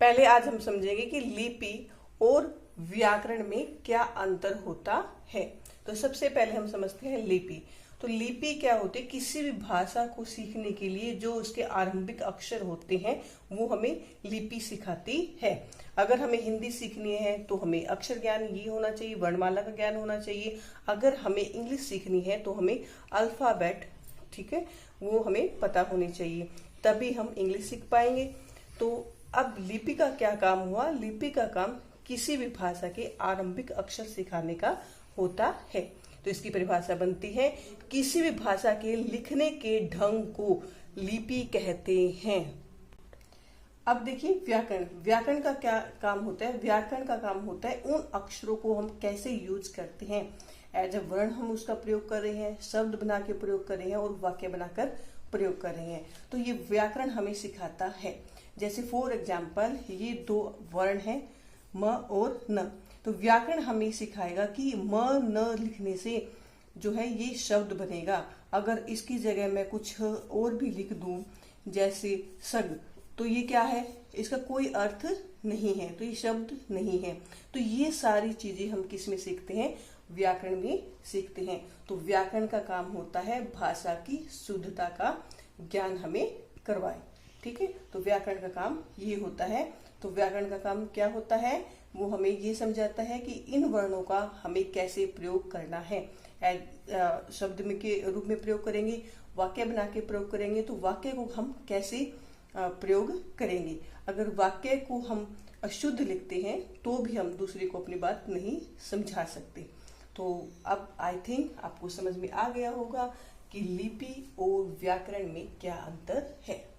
पहले आज हम समझेंगे कि लिपि और व्याकरण में क्या अंतर होता है। तो सबसे पहले हम समझते हैं लिपि। तो लिपि क्या होती है? किसी भी भाषा को सीखने के लिए जो उसके आरंभिक अक्षर होते हैं वो हमें लिपि सिखाती है। अगर हमें हिंदी सीखनी है तो हमें अक्षर ज्ञान ये होना चाहिए, वर्णमाला का ज्ञान होना चाहिए। अगर हमें इंग्लिश सीखनी है तो हमें अल्फाबेट, ठीक है, वो हमें पता होनी चाहिए, तभी हम इंग्लिश सीख पाएंगे। तो अब लिपि का क्या काम हुआ? लिपि का काम किसी भी भाषा के आरंभिक अक्षर सिखाने का होता है। तो इसकी परिभाषा बनती है, किसी भी भाषा के लिखने के ढंग को लिपि कहते हैं। अब देखिए व्याकरण। व्याकरण का क्या काम होता है? व्याकरण का काम होता है उन अक्षरों को हम कैसे यूज करते हैं। एज अ वर्ण हम उसका प्रयोग कर रहे हैं, शब्द बना के प्रयोग कर रहे हैं और वाक्य बनाकर प्रयोग कर रहे हैं। तो ये व्याकरण हमें सिखाता है। जैसे फॉर एग्जाम्पल ये दो वर्ण हैं म और न। तो व्याकरण हमें सिखाएगा कि म न लिखने से जो है ये शब्द बनेगा। अगर इसकी जगह मैं कुछ और भी लिख दूं जैसे सग, तो ये क्या है? इसका कोई अर्थ नहीं है, तो ये शब्द नहीं है। तो ये सारी चीजें हम किस में सीखते हैं? व्याकरण में सीखते हैं। तो व्याकरण का काम होता है भाषा की शुद्धता का ज्ञान हमें करवाए। ठीक है, तो व्याकरण का काम ये होता है। तो व्याकरण का काम क्या होता है? वो हमें ये समझाता है कि इन वर्णों का हमें कैसे प्रयोग करना है। शब्द में के रूप में प्रयोग करेंगे, वाक्य बना के प्रयोग करेंगे, तो वाक्य को हम कैसे प्रयोग करेंगे। अगर वाक्य को हम अशुद्ध लिखते हैं तो भी हम दूसरे को अपनी बात नहीं समझा सकते। तो अब आई थिंक आपको समझ में आ गया होगा कि लिपि और व्याकरण में क्या अंतर है।